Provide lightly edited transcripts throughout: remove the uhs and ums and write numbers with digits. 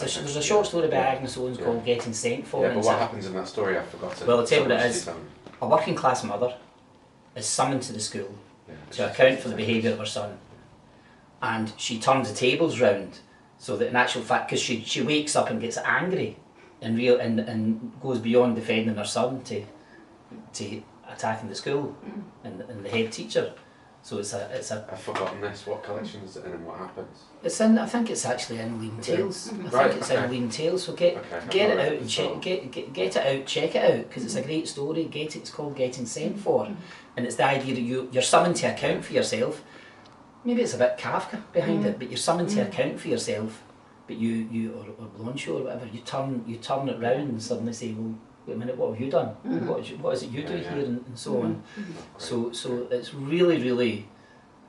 There's a short story by Agnes Owens called Getting Sent For. Yeah, but what happens in that story? I've forgotten. Well, I'll tell you what it is. A working class mother is summoned to the school to account for the behaviour of her son. And she turns the tables round so that in actual fact, because she wakes up and gets angry and goes beyond defending her son to attacking the school and the head teacher. So it's a. I've forgotten this. What collection is it in and what happens? It's in. I think it's actually in Lean Tales. I think it's in Lean Tales. So get it out and check get it out. Check it out because it's a great story. It's called Getting Sent For, and it's the idea that you're summoned to account for yourself. Maybe it's a bit Kafka behind it, but you're summoned to account for yourself. But or Blanchot or whatever, you turn it round and suddenly say, well, wait a minute, what have you done? What is it you do here, and so on. So it's really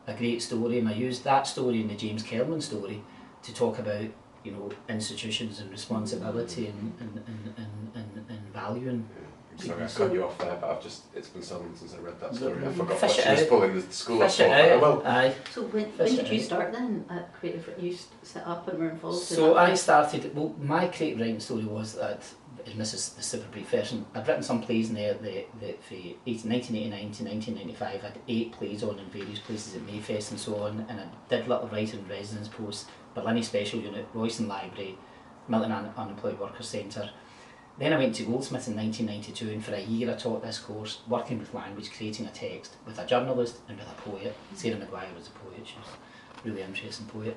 a great story, and I used that story in the James Kelman story to talk about, you know, institutions and responsibility and valuing. Sorry, I cut you off there, but it's been so long since I read that story. I forgot Fish what she was pulling the school up for. Aye. So when did you start then at Creative? You set up and were involved in So that? I started, well, my creative writing story was that, and this is the super brief version, I'd written some plays in there that from 1989 to 1995, I had 8 plays on in various places at Mayfest and so on, and I did little writing in residence posts, Berlini Special Unit, Royston Library, Milton Unemployed Workers Centre. Then I went to Goldsmith in 1992, and for a year I taught this course, working with language, creating a text, with a journalist and with a poet. Sarah Maguire was a poet, she was a really interesting poet.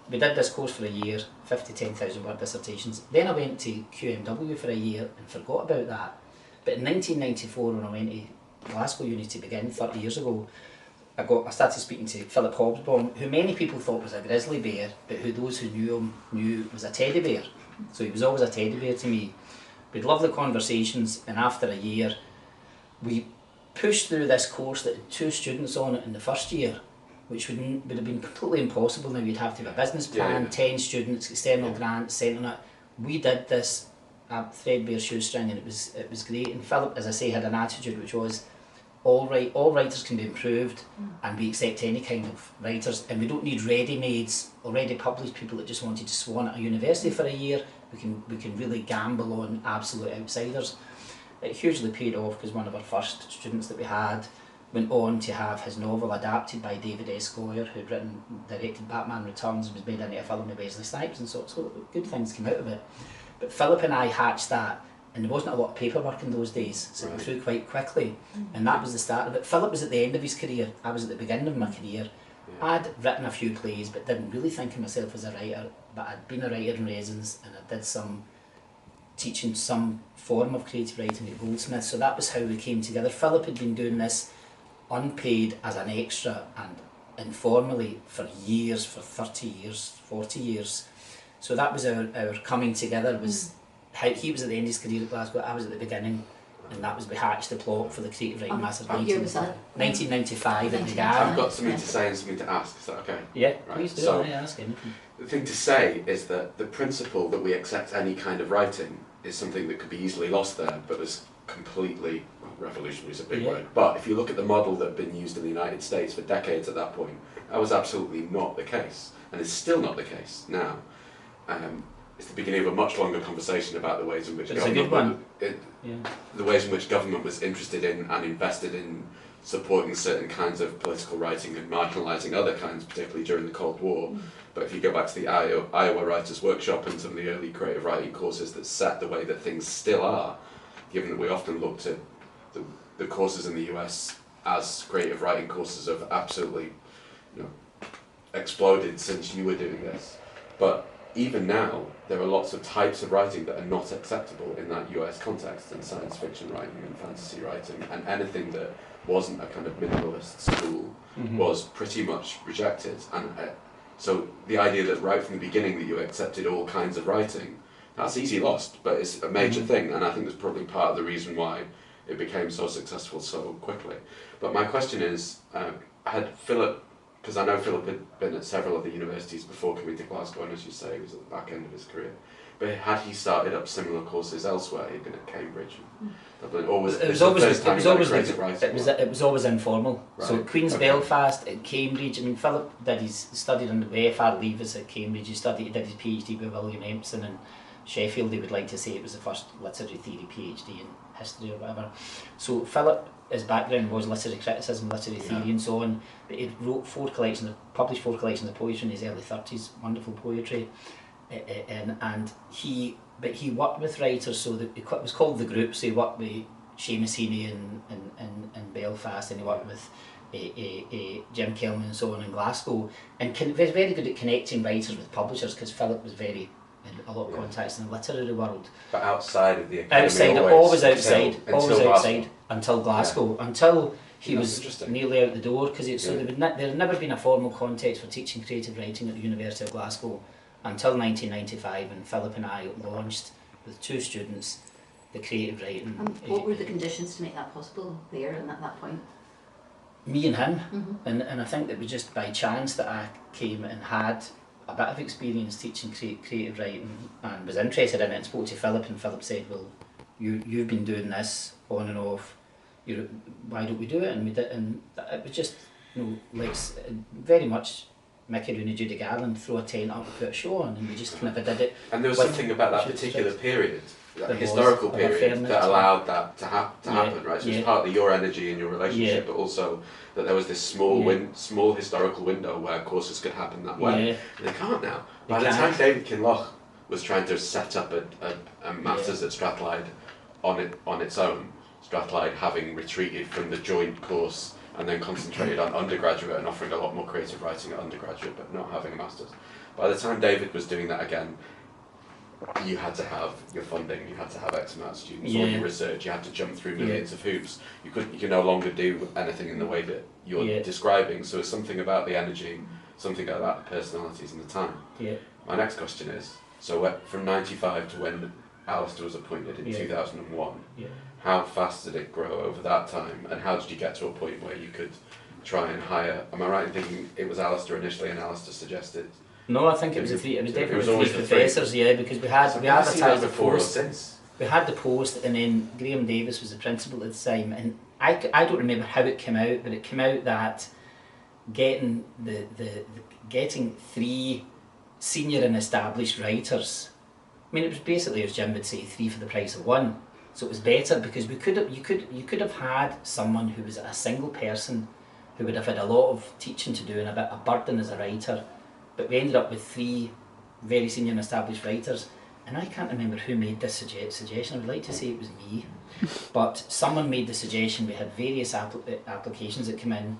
We did this course for a year, 10,000 word dissertations. Then I went to QMW for a year and forgot about that. But in 1994, when I went to Glasgow Uni to begin, 30 years ago, I started speaking to Philip Hobsbawm, who many people thought was a grizzly bear, but who those who knew him knew was a teddy bear. So he was always a teddy bear to me. We had lovely conversations, and after a year, we pushed through this course that had 2 students on it in the first year, which would have been completely impossible. Now you'd have to have a business plan, 10 students, external grants sent on it. We did this threadbare shoestring, and it was great. And Philip, as I say, had an attitude which was, all writers can be improved, and we accept any kind of writers, and we don't need ready-mades, already published people that just wanted to swan at a university for a year. We can really gamble on absolute outsiders. It hugely paid off because one of our first students that we had went on to have his novel adapted by David S. Goyer, who'd directed Batman Returns and was made into a film with Wesley Snipes, and so good things came out of it. But Philip and I hatched that, and there wasn't a lot of paperwork in those days, so it went through quite quickly, and that was the start of it. Philip was at the end of his career, I was at the beginning of my career. I'd written a few plays but didn't really think of myself as a writer, but I'd been a writer in residence, and I did some teaching some form of creative writing at Goldsmith, so that was how we came together. Philip had been doing this unpaid as an extra and informally for years, for 30 years, 40 years. So that was our coming together, was how he was at the end of his career at Glasgow, I was at the beginning, and that was we hatched the plot for the Creative Writing Masters. What year was that? 1995 in the Ghana. I've got something to say and something to ask, is that okay? Yeah, right. Please do. So, Ask anything. the thing to say is that the principle that we accept any kind of writing is something that could be easily lost there, but is completely, well, revolutionary is a big word, but if you look at the model that had been used in the United States for decades at that point, that was absolutely not the case, and it's still not the case now. It's the beginning of a much longer conversation about the ways in which the ways in which government was interested in and invested in supporting certain kinds of political writing and marginalising other kinds, particularly during the Cold War. But if you go back to the Iowa Writers' Workshop and some of the early creative writing courses that set the way that things still are, given that we often look to the courses in the US as creative writing courses have absolutely, exploded since you were doing this. But even now, there are lots of types of writing that are not acceptable in that US context, and science fiction writing and fantasy writing, and anything that wasn't a kind of minimalist school was pretty much rejected. And so the idea that right from the beginning that you accepted all kinds of writing, that's easy lost, but it's a major thing, and I think that's probably part of the reason why it became so successful so quickly. But my question is, had Philip because I know Philip had been at several other universities before coming to Glasgow, and as you say, he was at the back end of his career. But had he started up similar courses elsewhere? He'd been at Cambridge and Dublin, or was it was always informal. Right. So at Queen's Belfast, at Cambridge. I mean, Philip studied under the FR Leavis at Cambridge. He did his PhD with William Empson in Sheffield. They would like to say it was the first literary theory PhD in history or whatever. So Philip, his background was literary criticism, literary theory and so on, but he wrote published four collections of poetry in his early 30s, wonderful poetry, and he worked with writers, so that it was called The Group, so he worked with Seamus Heaney in Belfast, and he worked with Jim Kelman and so on in Glasgow, and was very good at connecting writers with publishers, because Philip was very in a lot of contacts in the literary world. But outside of the academy, always outside until Glasgow, until he was nearly out the door, because there had never been a formal context for teaching creative writing at the University of Glasgow until 1995, and Philip and I launched with 2 students the creative writing. And what were the conditions to make that possible there and at that point? Me and him, and I think it was just by chance that I came and had a bit of experience teaching creative writing and was interested in it, and spoke to Philip, and Philip said, well, you've been doing this on and off, why don't we do it? And we did, and it was just, like very much Mickey Rooney, Judy Garland, throw a tent up, put a show on, and we just kind of did it. And there was something about that particular period, that historical period, that allowed that to happen, right? So it's partly your energy and your relationship, but also that there was this small historical window where courses could happen that way. And they can't now. By the time David Kinloch was trying to set up a masters at Strathclyde on its own, Strathclyde having retreated from the joint course and then concentrated on undergraduate and offering a lot more creative writing at undergraduate, but not having a master's. By the time David was doing that again, you had to have your funding, you had to have X amount of students, all your research, you had to jump through millions of hoops. You could no longer do anything in the way that you're describing, so it's something about the energy, something about the personalities and the time. My next question is, so from 95 to when Alasdair was appointed in 2001, how fast did it grow over that time, and how did you get to a point where you could try and hire, am I right in thinking it was Alasdair initially and Alasdair suggested? No, I think it was definitely 3 professors, because we advertised the post. We had the post, and then Graham Davis was the principal at the time, and I don't remember how it came out, but it came out that getting 3 senior and established writers, I mean, it was as Jim would say, 3 for the price of 1. So it was better, because you could have had someone who was a single person who would have had a lot of teaching to do and a bit of burden as a writer, but we ended up with 3 very senior and established writers, and I can't remember who made this suggestion. I would like to say it was me, but someone made the suggestion. We had various applications that came in.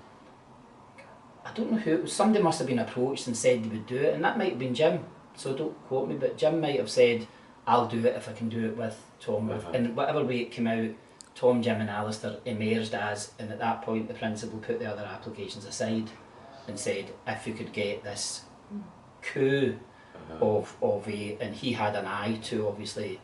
I don't know who it was. Somebody must have been approached and said they would do it, and that might have been Jim, so don't quote me, but Jim might have said, I'll do it if I can do it with Tom. And whatever way it came out, Tom, Jim and Alasdair emerged as, and at that point the principal put the other applications aside and said, if you could get this coup of and he had an eye to, obviously,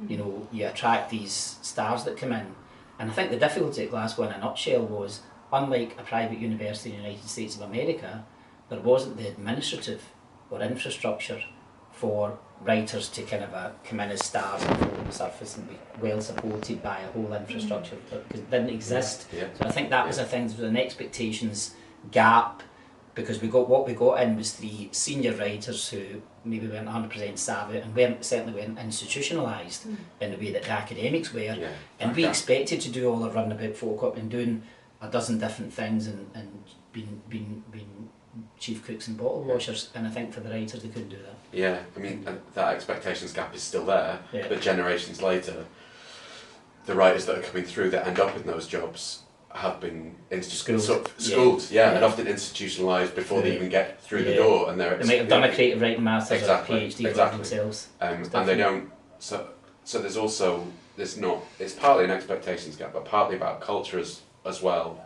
you attract these stars that come in. And I think the difficulty at Glasgow in a nutshell was, unlike a private university in the United States of America, there wasn't the administrative or infrastructure for writers to kind of come in as stars and float on the surface and be well supported by a whole infrastructure, because it didn't exist. So I think that was a thing, there was an expectations gap, because we got in was 3 senior writers who maybe weren't 100% savvy and certainly weren't institutionalised in the way that the academics were, and we expected to do all the runabout folk up and doing a dozen different things and being chief cooks and bottle washers, and I think for the writers they couldn't do that. Yeah, I mean, that expectations gap is still there, but generations later, the writers that are coming through that end up in those jobs have been schooled, and often institutionalised before they even get through the door, and they might have done a creative writing master's or a PhD themselves. And they don't. So there's also it's partly an expectations gap, but partly about culture as well,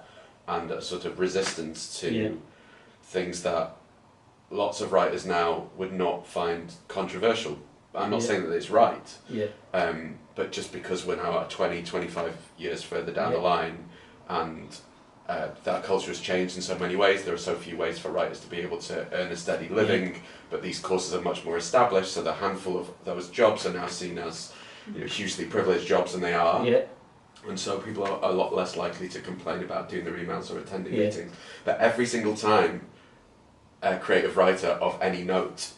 and a sort of resistance to things that lots of writers now would not find controversial. I'm not saying that it's right, but just because we're now at 20, 25 years further down the line, and that culture has changed in so many ways. There are so few ways for writers to be able to earn a steady living, but these courses are much more established, so the handful of those jobs are now seen as hugely privileged jobs, and they are. Yeah. And so people are a lot less likely to complain about doing their emails or attending meetings. But every single time a creative writer of any note,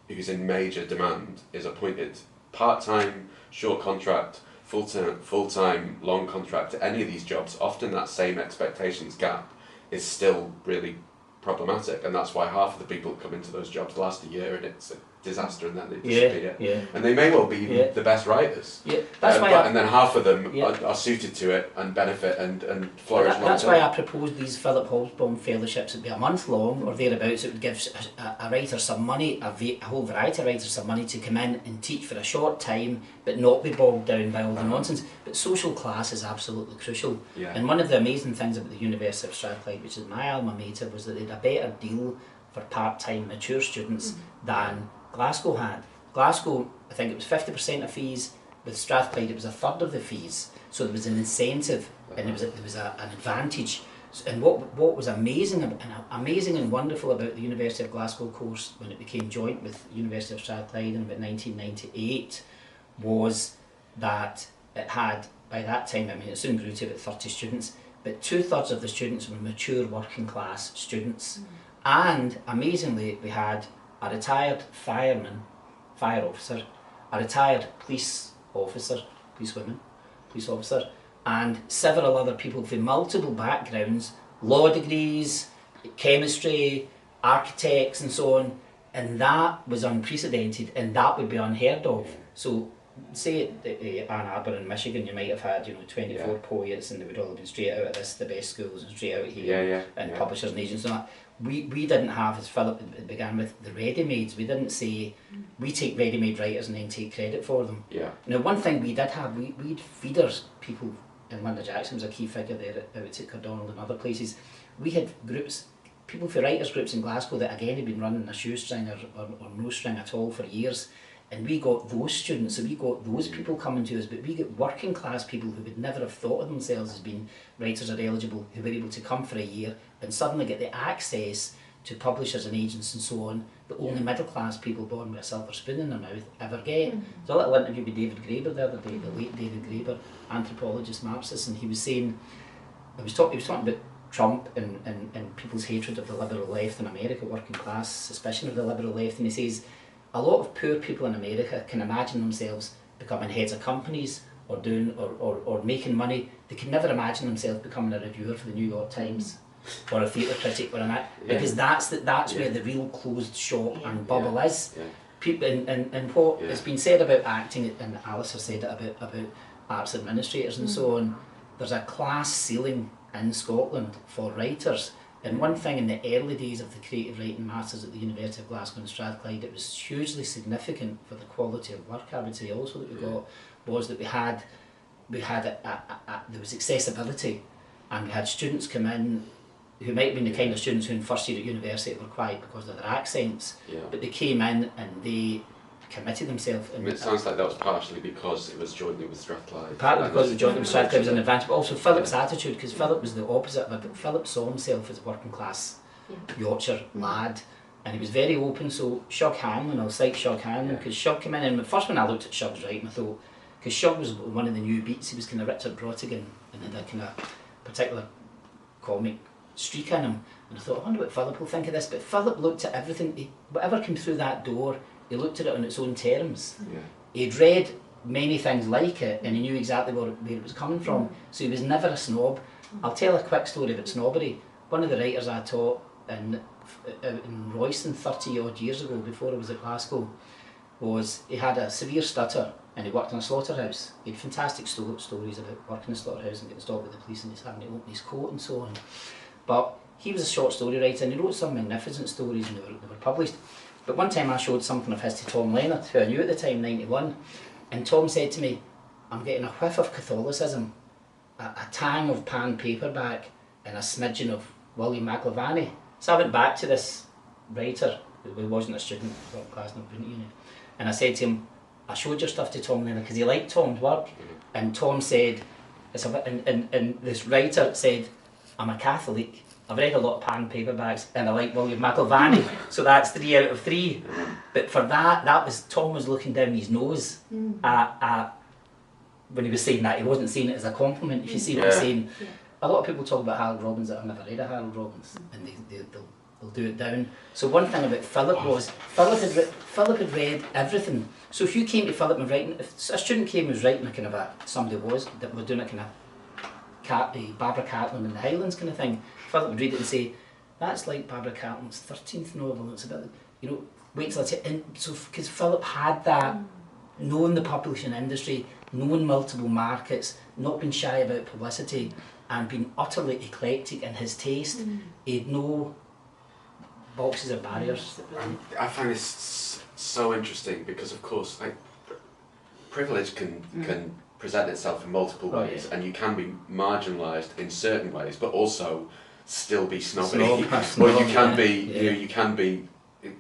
who's in major demand, is appointed part-time, short contract, full-time, long contract to any of these jobs, often that same expectations gap is still really problematic, and that's why half of the people that come into those jobs last a year and it's a disaster, and then they disappear. And they may well be the best writers. That's why and then half of them are suited to it and benefit and flourish. That's why I proposed these Philip Hobsbawm fellowships would be a month long or thereabouts. It would give a writer some money, a whole variety of writers some money to come in and teach for a short time, but not be bogged down by all the nonsense. But social class is absolutely crucial. And one of the amazing things about the University of Strathclyde, which is my alma mater, was that they had a better deal for part-time mature students than Glasgow had. Glasgow, I think it was 50% of fees. With Strathclyde, it was a third of the fees. So there was an incentive, and there was an advantage. And what was amazing and wonderful about the University of Glasgow course when it became joint with the University of Strathclyde in about 1998 was that it had, by that time, I mean it soon grew to about 30 students, but 2/3 of the students were mature working class students. And amazingly, we had a retired fire officer, a retired police officer, and several other people from multiple backgrounds, law degrees, chemistry, architects and so on, and that was unprecedented, and that would be unheard of. So say at Ann Arbor in Michigan, you might have had 24 poets, and they would all have been straight out of this, the best schools, and straight out here, and publishers and agents and that. We didn't have, as Philip began with, the ready-mades. We didn't say, we take ready-made writers and then take credit for them. Now, one thing we did have, we'd feeders, people, and Linda Jackson was a key figure there out at Cardonald and other places. We had groups, people for writers groups in Glasgow that again had been running a shoestring or no string at all for years. And we got those students, so we got those people coming to us, but we got working class people who would never have thought of themselves as being writers or eligible, who were able to come for a year and suddenly get the access to publishers and agents and so on that only middle class people born with a silver spoon in their mouth ever get. There was a little interview with David Graeber the other day, the late David Graeber, anthropologist, Marxist, and he was saying, he was talking about Trump and people's hatred of the liberal left in America, working class suspicion of the liberal left, and he says, a lot of poor people in America can imagine themselves becoming heads of companies or doing or making money. They can never imagine themselves becoming a reviewer for the New York Times or a theatre critic or an act, because that's where the real closed shop and bubble is. People and what has been said about acting, and Alice has said it about arts administrators and so on. There's a class ceiling in Scotland for writers. And one thing in the early days of the creative writing masters at the University of Glasgow and Strathclyde, it was hugely significant for the quality of work, I would say also, that we got, was that there was accessibility, and we had students come in who might have been the kind of students who in first year at university were quiet because of their accents, but they came in and they committed themselves. It sounds like that was partially because it was jointly with Strathclyde. Partly because it was jointly with Strathclyde was an advantage, but also Philip's attitude, because Philip was the opposite of it, but Philip saw himself as a working class Yorkshire lad, and he was very open. So Shug Hanlon, I'll cite Shug Hanlon, because Shug came in, and first when I looked at Shug's writing, I thought, because Shug was one of the new beats, he was kind of Richard Brottigan, and had a kind of particular comic streak in him, and I thought, I wonder what Philip will think of this. But Philip looked at everything, whatever came through that door, he looked at it on its own terms. He'd read many things like it, and he knew exactly where it was coming from, so he was never a snob. I'll tell a quick story about snobbery. One of the writers I taught in Royston 30 odd years ago, before I was at Glasgow, he had a severe stutter, and he worked in a slaughterhouse. He had fantastic stories about working in a slaughterhouse and getting stopped with the police and he's having to open his coat and so on. But he was a short story writer, and he wrote some magnificent stories, and they were published. But one time I showed something of his to Tom Leonard, who I knew at the time, 91, and Tom said to me, I'm getting a whiff of Catholicism, a tang of Pan paperback, and a smidgen of William McIlvanney. So I went back to this writer, who wasn't a student of Glasgow Uni, and I said to him, I showed your stuff to Tom Leonard because he liked Tom's work, and Tom said, and this writer said, I'm a Catholic, I've read a lot of Pan paperbacks, and I like William McIlvanney, so that's 3 out of 3. But for that was, Tom was looking down his nose at when he was saying that. He wasn't saying it as a compliment, if you see what I'm saying. A lot of people talk about Harold Robbins that I've never read a Harold Robbins, and they'll do it down. So one thing about Philip was, Philip had read everything. So if you came to Philip and writing, if a student came and was writing a kind of somebody that was doing a kind of Barbara Catlin in the Highlands kind of thing, Philip would read it and say, that's like Barbara Catlin's 13th novel, it's a bit like, wait till I say, and so because Philip had that, knowing the publishing industry, knowing multiple markets, not being shy about publicity, and being utterly eclectic in his taste, he had no boxes or barriers. I find this so interesting because, of course, like, privilege can present itself in multiple ways, and you can be marginalised in certain ways, but also still be snobby, or you can be, you can be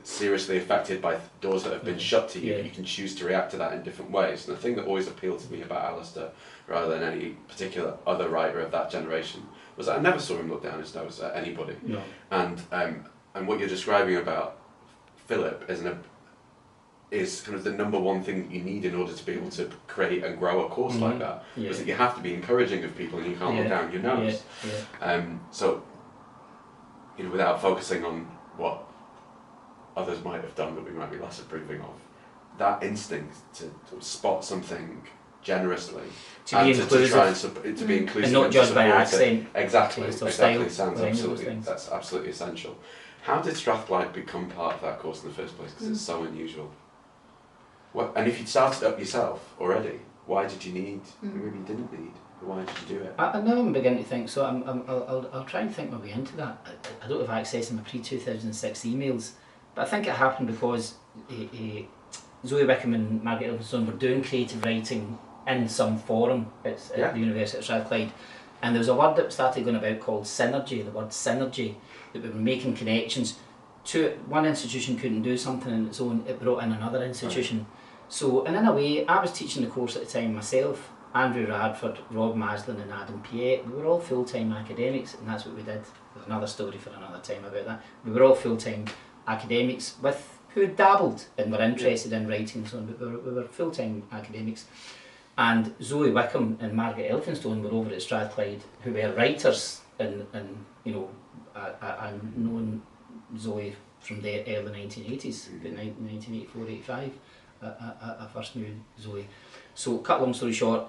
seriously affected by doors that have been shut to you. You can choose to react to that in different ways. And the thing that always appealed to me about Alasdair, rather than any particular other writer of that generation, was that I never saw him look down his nose at anybody. No. And what you're describing about Philip is kind of the number one thing that you need in order to be able to create and grow a course like that, is that you have to be encouraging of people and you can't look down your nose. So, without focusing on what others might have done that we might be less approving of, that instinct to spot something generously, to be inclusive, to try and to be inclusive, and not judged by accent, exactly, style, sounds absolutely, that's absolutely essential. How did Strathclyde become part of that course in the first place? Because it's so unusual. And if you'd started up yourself already, why did you need? Maybe you didn't need. Why did you do it? Now I'm beginning to think. So I'll try and think my way into that. I don't have access to my pre-2006 emails, but I think it happened because Zoe Wickham and Margaret Elphinstone were doing creative writing in some forum at the University of Strathclyde, and there was a word that started going about called synergy. The word synergy, that we were making connections. One institution couldn't do something on its own, it brought in another institution. Right. So, and in a way, I was teaching the course at the time myself. Andrew Radford, Rob Maslin and Adam Piet, we were all full-time academics, and that's what we did. There's another story for another time about that. We were all full-time academics who dabbled and were interested in writing, so we were full-time academics. And Zoe Wickham and Margaret Elphinstone were over at Strathclyde, who were writers, and I've known Zoe from the early 1980s, about 1984, 85. I first knew Zoe. So, cut long story short,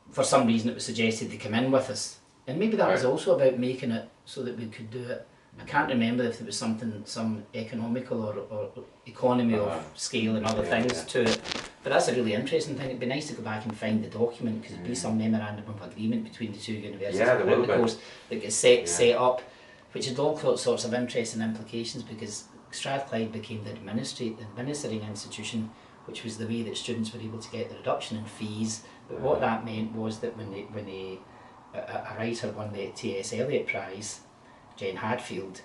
for some reason it was suggested they come in with us, and maybe that was also about making it so that we could do it. I can't remember if there was some economical or economy of scale and other things to it, but that's a really interesting thing. It'd be nice to go back and find the document, because it'd be some memorandum of agreement between the two universities about the course that gets set up, which had all sorts of interesting implications, because Strathclyde became the administering institution, which was the way that students were able to get the reduction in fees. But what that meant was that when a writer won the T.S. Eliot Prize, Jane Hadfield,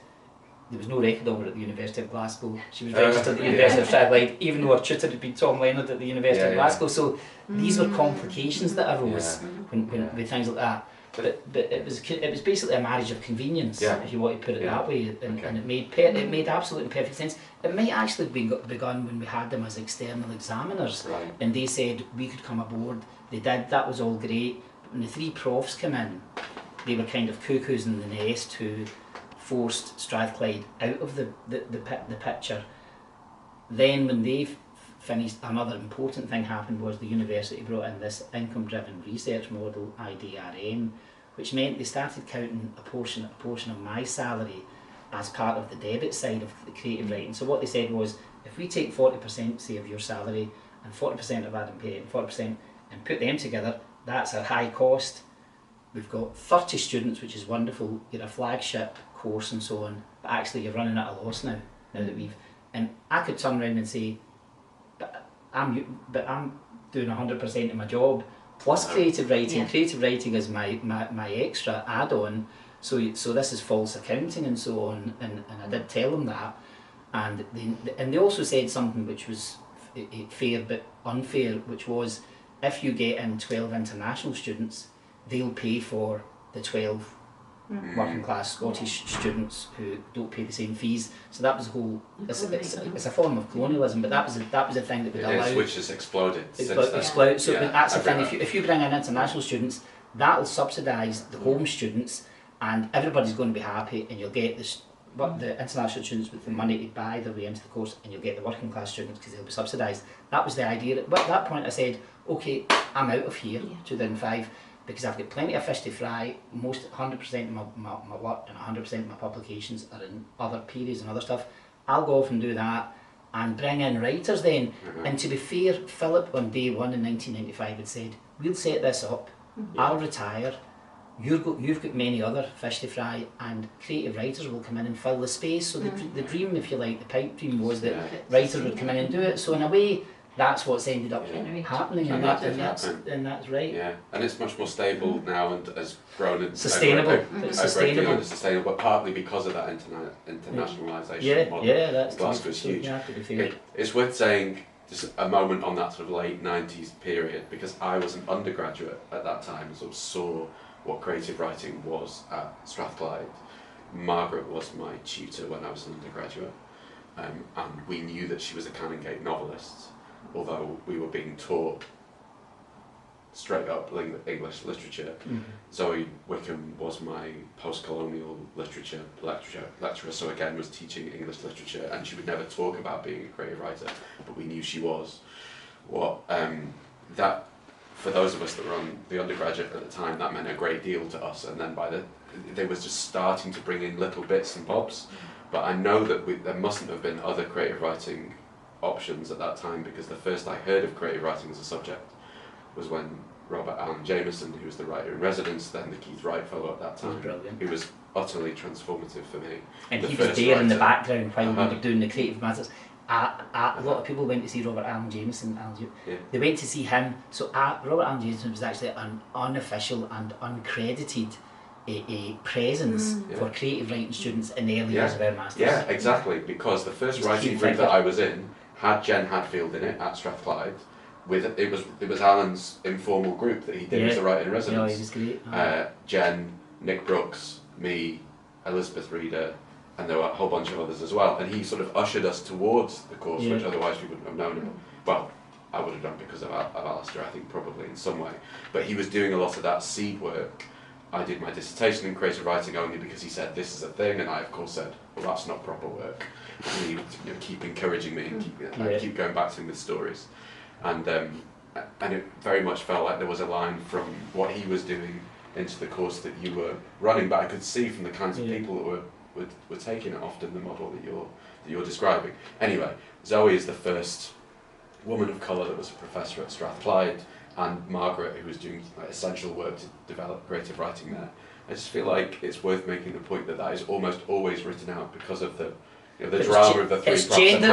there was no record of her at the University of Glasgow. She was registered at the University of Strathclyde, even though her tutor had been Tom Leonard at the University of Glasgow. So these were complications that arose when with things like that. But it was basically a marriage of convenience, if you want to put it that way, and it made absolutely perfect sense. It might actually have begun when we had them as external examiners, and they said we could come aboard. They did. That was all great. But when the three profs came in, they were kind of cuckoos in the nest who forced Strathclyde out of the picture. Then when they finished, another important thing happened was the university brought in this income-driven research model, IDRM, which meant they started counting a portion of my salary as part of the debit side of the creative writing. So what they said was, if we take 40%, say, of your salary and 40% of Adam Piet and 40% and put them together, that's our high cost. We've got 30 students, which is wonderful. You're a flagship course and so on, but actually you're running at a loss now that we've. And I could turn around and say, but I'm doing 100% of my job plus creative writing. Yeah. Creative writing is my extra add-on. So this is false accounting and so on. And I did tell them that, and they also said something which was fair but unfair, which was, if you get in 12 international students, they'll pay for the 12 working class Scottish students who don't pay the same fees. So that was the whole. It's a form of colonialism, but that was the thing that would allow. Which has exploded. Explode. So Yeah, that's the thing. If you bring in international students, that'll subsidise the home students, and everybody's going to be happy, and you'll get this. But the international students with the money to buy their way into the course, and you'll get the working class students because they'll be subsidised. That was the idea. But at that point, I said, okay, I'm out of here. 2005. Because I've got plenty of fish to fry, most 100% of my work and 100% of my publications are in other periods and other stuff. I'll go off and do that and bring in writers then. And to be fair, Philip on day one in 1995 had said, we'll set this up, I'll retire, you've got many other fish to fry, and creative writers will come in and fill the space. So the dream, if you like, the pipe dream was that writers would come in and do it. So in a way, that's what's ended up happening, and that's right. Yeah, and it's much more stable now and has grown and sustainable. It's sustainable, but partly because of that internationalisation model. Yeah, that's Glasgow's huge. Huge. It's worth saying just a moment on that sort of late 90s period, because I was an undergraduate at that time and sort of saw what creative writing was at Strathclyde. Margaret was my tutor when I was an undergraduate, and we knew that she was a Canongate novelist, although we were being taught straight up English literature. Zoe Wickham was my post-colonial literature lecturer, so again was teaching English literature, and she would never talk about being a creative writer, but we knew she was. That, for those of us that were on the undergraduate at the time, that meant a great deal to us, and then they was just starting to bring in little bits and bobs, but I know that there mustn't have been other creative writing options at that time, because the first I heard of creative writing as a subject was when Robert Allen Jameson, who was the writer in residence, then the Keith Wright Fellow at that time, who was utterly transformative for me. And he was there in the background while we were doing the creative matters. A lot of people went to see Robert Allen Jameson. They went to see him. So Robert Allen Jameson was actually an unofficial and uncredited a presence for creative writing students in the early years of our masters. Yeah, exactly, because the first writing group that I was in had Jen Hadfield in it at Strathclyde. It was Alan's informal group that he did as a writer in residence. He was great. Jen, Nick Brooks, me, Elizabeth Reader, and there were a whole bunch of others as well. And he sort of ushered us towards the course, which otherwise we wouldn't have known about. Well, I would have done because of Alasdair, I think, probably in some way. But he was doing a lot of that seed work. I did my dissertation in creative writing only because he said this is a thing, and I of course said, well, that's not proper work. And he would keep encouraging me and keep going back to him with stories. And it very much felt like there was a line from what he was doing into the course that you were running, but I could see from the kinds of people that were taking it often the model that you're describing. Anyway, Zoe is the first woman of colour that was a professor at Strathclyde, and Margaret, who was doing essential work to develop creative writing there. I just feel like it's worth making the point that is almost always written out because of the drama of the three it's gender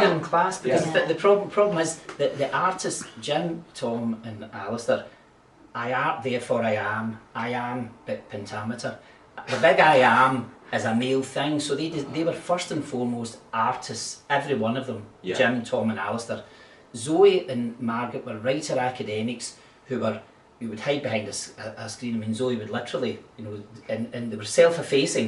and class, because the problem is that the artists, Jim, Tom and Alasdair, I art, therefore I am bit pentameter. The big I am is a male thing, so they were first and foremost artists, every one of them, Jim, Tom and Alasdair. Zoe and Margaret were writer academics who would hide behind a screen. I mean, Zoe would literally, and they were self-effacing.